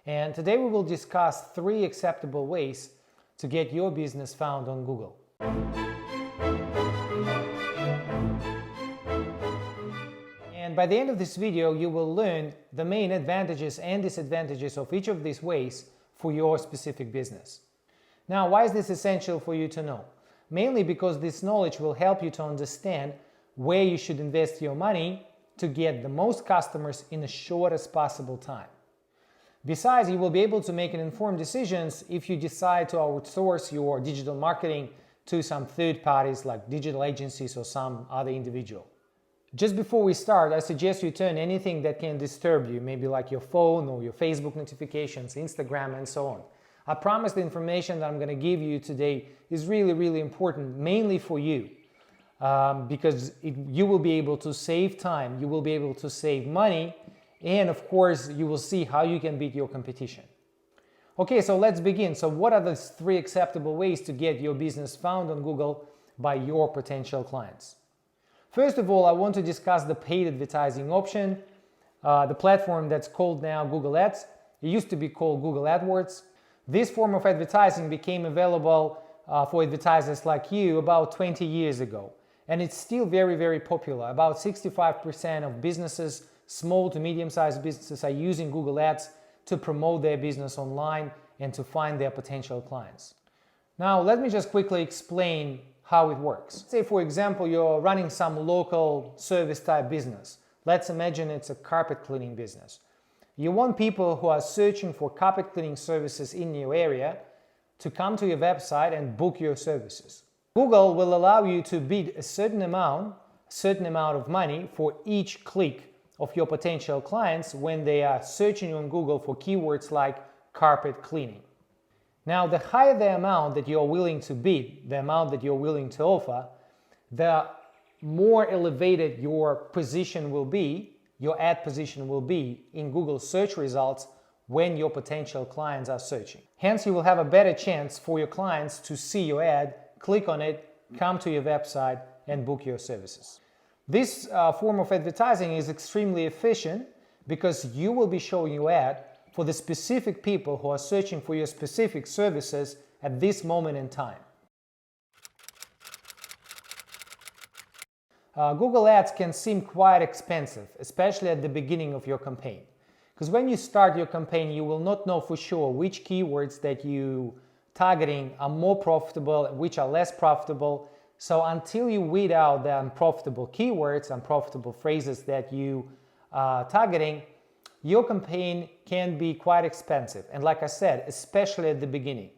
And today we will discuss 3 acceptable ways to get your business found on Google. And by the end of this video, you will learn the main advantages and disadvantages of each of these ways for your specific business. Now, why is this essential for you to know? Mainly because this knowledge will help you to understand where you should invest your money to get the most customers in the shortest possible time. Besides, you will be able to make informed decisions if you decide to outsource your digital marketing to some third parties like digital agencies or some other individual. Just before we start, I suggest you turn anything that can disturb you, maybe like your phone or your Facebook notifications, Instagram, and so on. I promise the information that I'm going to give you today is really important, mainly for you, because you will be able to save time, you will be able to save money, and of course, you will see how you can beat your competition. Okay, so let's begin. So what are the 3 acceptable ways to get your business found on Google by your potential clients? First of all, I want to discuss the paid advertising option, the platform that's called now Google Ads. It used to be called Google AdWords. This form of advertising became available for advertisers like you about 20 years ago. And it's still very popular. About 65% of businesses, small to medium-sized businesses, are using Google Ads to promote their business online and to find their potential clients. Now, let me just quickly explain how it works. Say, for example, you're running some local service type business. Let's imagine it's a carpet cleaning business. You want people who are searching for carpet cleaning services in your area to come to your website and book your services. Google will allow you to bid a certain amount of money for each click of your potential clients when they are searching on Google for keywords like carpet cleaning. Now, the higher the amount that you're willing to bid, the amount that you're willing to offer, the more elevated your position will be, your ad position will be in Google search results when your potential clients are searching. Hence, you will have a better chance for your clients to see your ad, click on it, come to your website, and book your services. This form of advertising is extremely efficient because you will be showing your ad for the specific people who are searching for your specific services at this moment in time. Google Ads can seem quite expensive, especially at the beginning of your campaign. Because when you start your campaign, you will not know for sure which keywords that you targeting are more profitable and which are less profitable. So until you weed out the unprofitable keywords, unprofitable phrases that you are targeting, your campaign can be quite expensive. And like I said, especially at the beginning.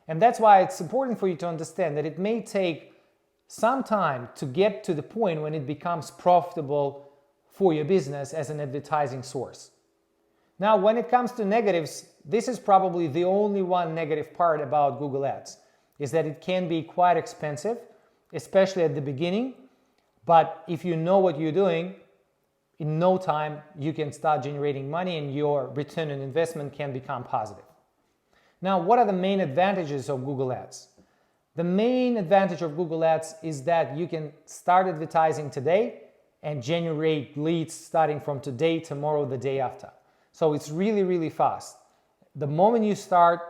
And that's why it's important for you to understand that it may take some time to get to the point when it becomes profitable for your business as an advertising source. Now, when it comes to negatives, this is probably the only one negative part about Google Ads, is that it can be quite expensive, especially at the beginning. But if you know what you're doing, in no time you can start generating money and your return on investment can become positive. Now, what are the main advantages of Google Ads? The main advantage of Google Ads is that you can start advertising today and generate leads starting from today, tomorrow, the day after. So it's really fast. The moment you start,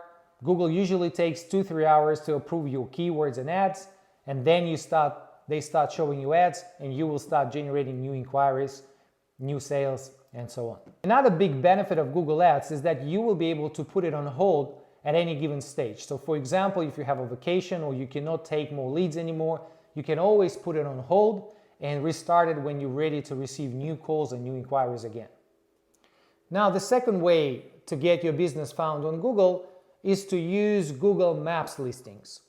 Google usually takes 2-3 hours to approve your keywords and ads, and then they start showing you ads and you will start generating new inquiries, new sales, and so on. Another big benefit of Google Ads is that you will be able to put it on hold at any given stage. So for example, if you have a vacation or you cannot take more leads anymore, you can always put it on hold and restart it when you're ready to receive new calls and new inquiries again. Now, the second way to get your business found on Google is to use Google Maps listings.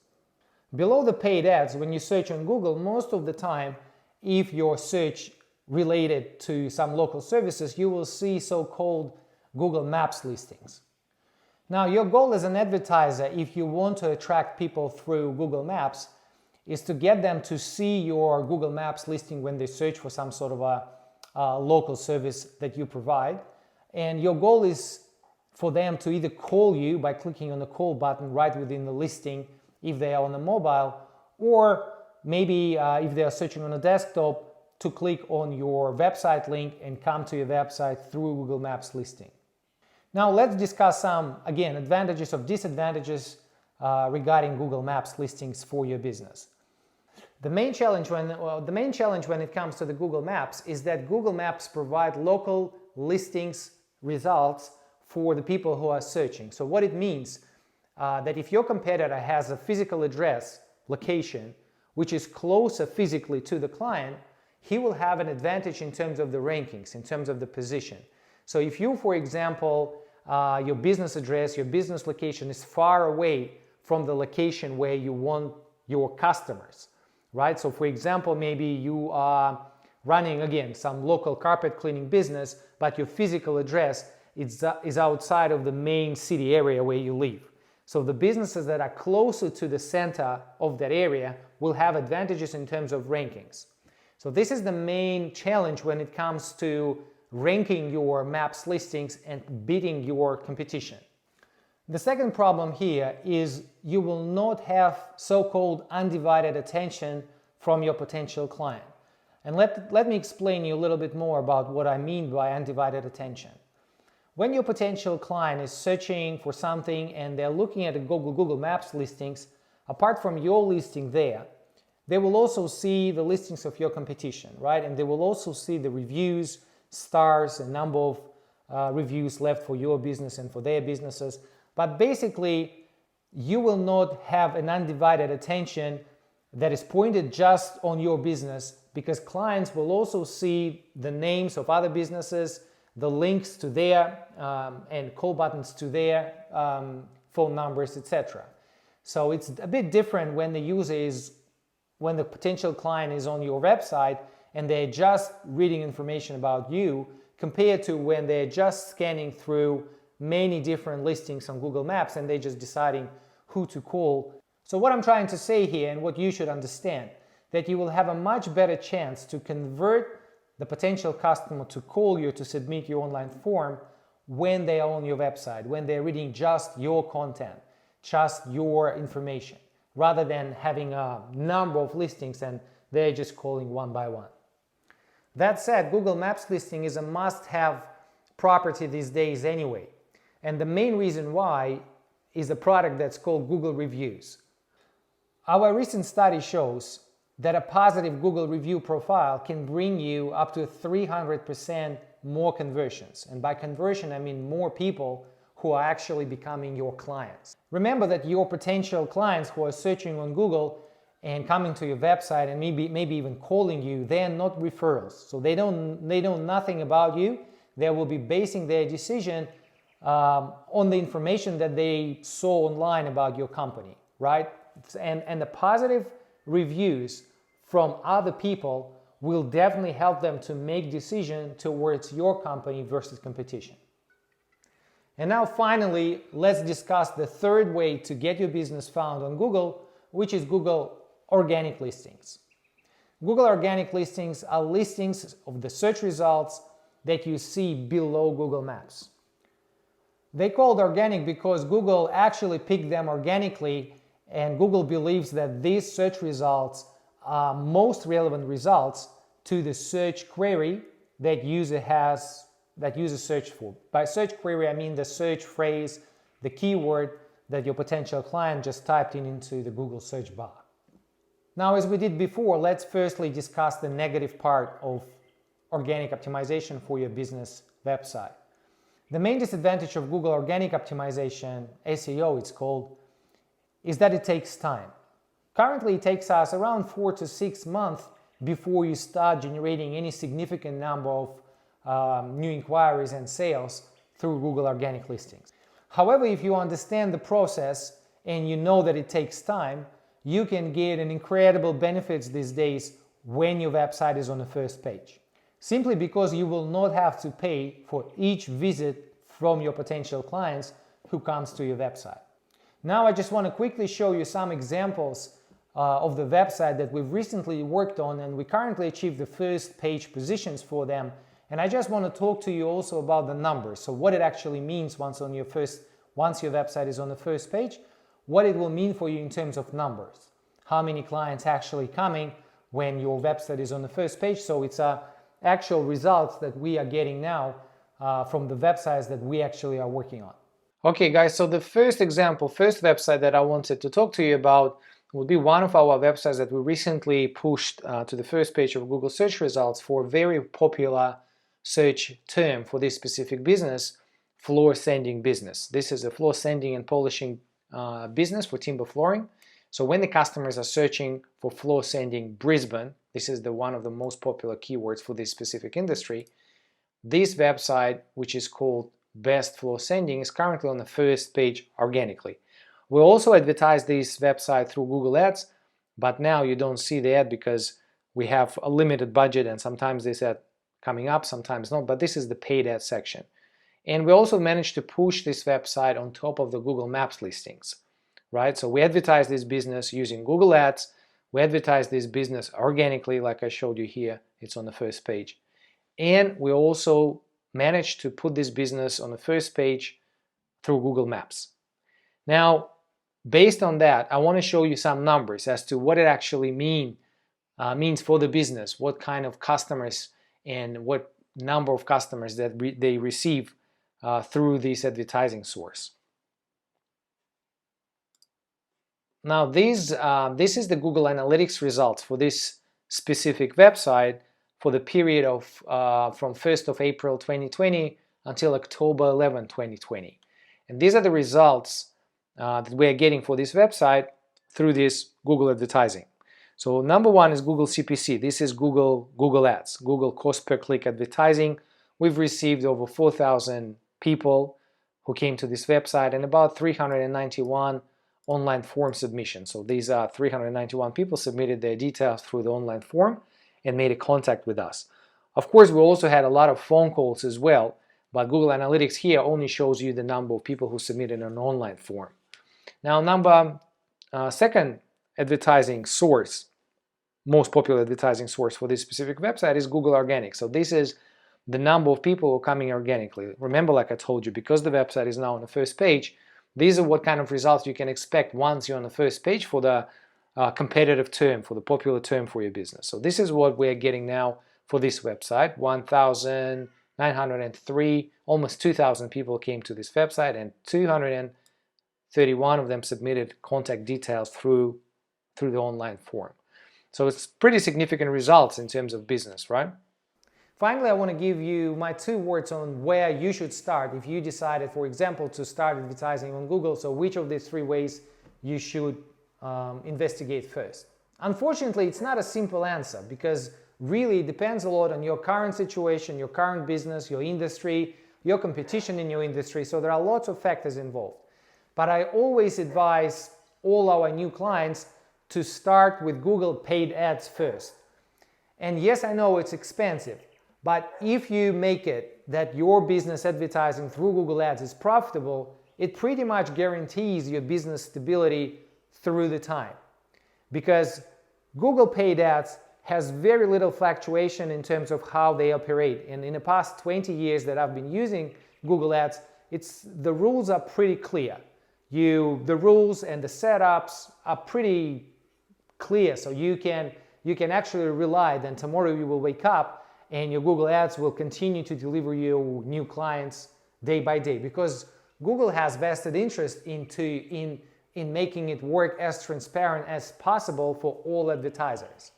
Below the paid ads, when you search on Google, most of the time, if your search related to some local services, you will see so-called Google Maps listings. Now, your goal as an advertiser, if you want to attract people through Google Maps, is to get them to see your Google Maps listing when they search for some sort of a local service that you provide. And your goal is for them to either call you by clicking on the call button right within the listing if they are on the mobile, or maybe if they are searching on a desktop, to click on your website link and come to your website through Google Maps listing. Now let's discuss some, again, advantages or disadvantages regarding Google Maps listings for your business. The main challenge when it comes to the Google Maps is that Google Maps provide local listings results for the people who are searching. So what it means, that if your competitor has a physical address, location, which is closer physically to the client, he will have an advantage in terms of the rankings, in terms of the position. So if you, for example, your business address, your business location is far away from the location where you want your customers, right? So for example, maybe you are running, again, some local carpet cleaning business, but your physical address is outside of the main city area where you live. So the businesses that are closer to the center of that area will have advantages in terms of rankings. So this is the main challenge when it comes to ranking your Maps listings and beating your competition. The second problem here is you will not have so-called undivided attention from your potential client. And let me explain you a little bit more about what I mean by undivided attention. When your potential client is searching for something and they're looking at the Google Maps listings, apart from your listing there, they will also see the listings of your competition, right? And they will also see the reviews, stars, and number of reviews left for your business and for their businesses. But basically, you will not have an undivided attention that is pointed just on your business, because clients will also see the names of other businesses, the links to their and call buttons to their phone numbers, etc. So it's a bit different when the potential client is on your website and they're just reading information about you, compared to when they're just scanning through many different listings on Google Maps and they're just deciding who to call. So what I'm trying to say here, and what you should understand, that you will have a much better chance to convert the potential customer to call you to submit your online form when they are on your website, when they're reading just your content, just your information, rather than having a number of listings and they're just calling one by one. That said, Google Maps listing is a must-have property these days anyway. And the main reason why is a product that's called Google Reviews. Our recent study shows that a positive Google review profile can bring you up to 300% more conversions. And by conversion, I mean more people who are actually becoming your clients. Remember that your potential clients who are searching on Google and coming to your website and maybe even calling you, they are not referrals. So they know nothing about you. They will be basing their decision on the information that they saw online about your company, right? And the positive reviews from other people will definitely help them to make decision towards your company versus competition. And now finally, let's discuss the third way to get your business found on Google, which is Google organic listings. Google organic listings are listings of the search results that you see below Google Maps. They're called organic because Google actually picked them organically, and Google believes that these search results are most relevant results to the search query that user searched for. By search query, I mean the search phrase, the keyword that your potential client just typed into the Google search bar. Now, as we did before, let's firstly discuss the negative part of organic optimization for your business website. The main disadvantage of Google organic optimization, SEO it's called, is that it takes time. Currently, it takes us around 4 to 6 months before you start generating any significant number of new inquiries and sales through Google organic listings. However, if you understand the process and you know that it takes time, you can get an incredible benefits these days when your website is on the first page. Simply because you will not have to pay for each visit from your potential clients who comes to your website. Now I just want to quickly show you some examples of the website that we've recently worked on, and we currently achieved the first page positions for them. And I just want to talk to you also about the numbers. So what it actually means once your website is on the first page, what it will mean for you in terms of numbers. How many clients actually coming when your website is on the first page. So it's actual results that we are getting now from the websites that we actually are working on. Okay guys, so the first website that I wanted to talk to you about would be one of our websites that we recently pushed to the first page of Google search results for a very popular search term for this specific business, floor sanding business. This is a floor sanding and polishing business for timber flooring. So when the customers are searching for floor sanding Brisbane, this is one of the most popular keywords for this specific industry, this website, which is called Best Floor Sanding, is currently on the first page organically. We also advertise this website through Google Ads, but now you don't see the ad because we have a limited budget and sometimes this ad coming up, sometimes not, but this is the paid ad section. And we also managed to push this website on top of the Google Maps listings, right? So we advertise this business using Google Ads, we advertise this business organically like I showed you here, it's on the first page. And we also managed to put this business on the first page through Google Maps. Now, based on that, I want to show you some numbers as to what it actually means for the business, what kind of customers and what number of customers that they receive through this advertising source. Now, this is the Google Analytics results for this specific website for the period of from 1st of April 2020 until October 11, 2020. And these are the results that we are getting for this website through this Google advertising. So number one is Google CPC. This is Google Ads, Google cost per click advertising. We've received over 4,000 people who came to this website and about 391 online form submissions. So these are 391 people submitted their details through the online form and made a contact with us. Of course, we also had a lot of phone calls as well, but Google Analytics here only shows you the number of people who submitted an online form. Now, second advertising source, most popular advertising source for this specific website is Google Organic. So this is the number of people who are coming organically. Remember, like I told you, because the website is now on the first page, these are what kind of results you can expect once you're on the first page for the competitive term, for the popular term for your business. So this is what we're getting now for this website. 1,903, almost 2,000 people came to this website and 231 of them submitted contact details through the online form. So it's pretty significant results in terms of business, right? Finally, I want to give you my 2 words on where you should start if you decided, for example, to start advertising on Google. So which of these 3 ways you should investigate first. Unfortunately, it's not a simple answer because really it depends a lot on your current situation, your current business, your industry, your competition in your industry. So there are lots of factors involved. But I always advise all our new clients to start with Google paid ads first. And yes, I know it's expensive, but if you make it that your business advertising through Google Ads is profitable, it pretty much guarantees your business stability through the time, because Google paid ads has very little fluctuation in terms of how they operate. And in the past 20 years that I've been using Google Ads, the rules are pretty clear. The rules and the setups are pretty clear, so you can actually rely that tomorrow you will wake up and your Google Ads will continue to deliver you new clients day by day, because Google has vested interest in making it work as transparent as possible for all advertisers.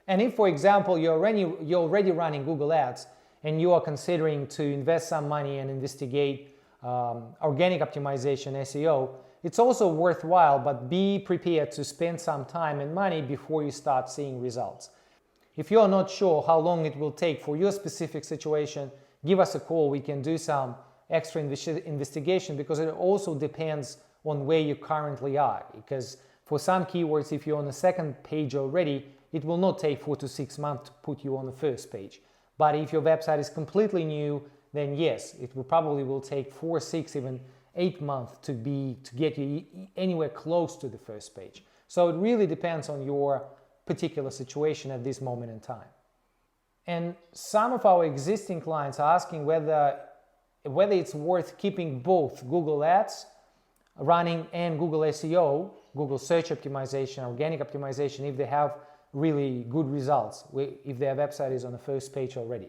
And if, for example, you're already running Google Ads and you are considering to invest some money and investigate organic optimization, SEO, it's also worthwhile, but be prepared to spend some time and money before you start seeing results. If you're not sure how long it will take for your specific situation, give us a call. We can do some extra investigation, because it also depends on where you currently are. Because for some keywords, if you're on the second page already, it will not take 4 to 6 months to put you on the first page. But if your website is completely new, then yes, it probably will take 4, 6, even 8 months to get you anywhere close to the first page. So it really depends on your particular situation at this moment in time. And some of our existing clients are asking whether it's worth keeping both Google Ads running and Google SEO, Google Search Optimization, Organic Optimization, if they have really good results, if their website is on the first page already.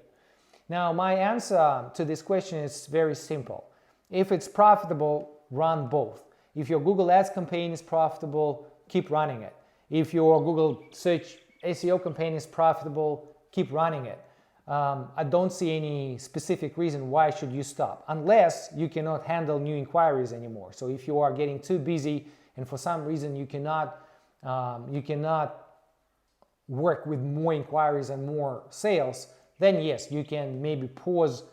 Now, my answer to this question is very simple. If it's profitable, run both. If your Google Ads campaign is profitable, keep running it. If your Google search SEO campaign is profitable, keep running it. I don't see any specific reason why should you stop, unless you cannot handle new inquiries anymore. So if you are getting too busy and for some reason you cannot work with more inquiries and more sales, then yes, you can maybe pause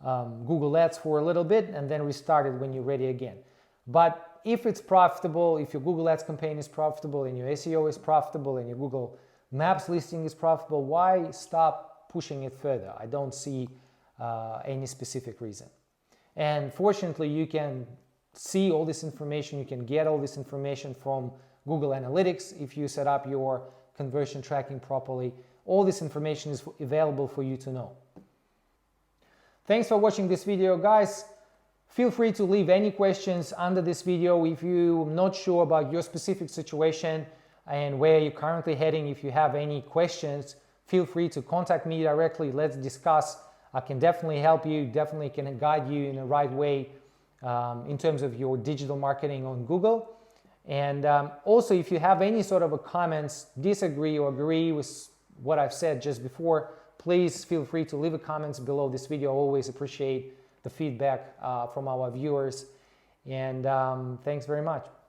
Google Ads for a little bit and then restart it when you're ready again. But if it's profitable, if your Google Ads campaign is profitable and your SEO is profitable and your Google Maps listing is profitable, why stop pushing it further? I don't see any specific reason. And fortunately, you can see all this information, you can get all this information from Google Analytics if you set up your conversion tracking properly. All this information is available for you to know. Thanks for watching this video, guys. Feel free to leave any questions under this video. If you're not sure about your specific situation and where you're currently heading, if you have any questions, feel free to contact me directly. Let's discuss. I can definitely help you, definitely can guide you in the right way in terms of your digital marketing on Google. And also, if you have any sort of comments, disagree or agree with what I've said just before, please feel free to leave a comments below this video. I always appreciate the feedback from our viewers. And thanks very much.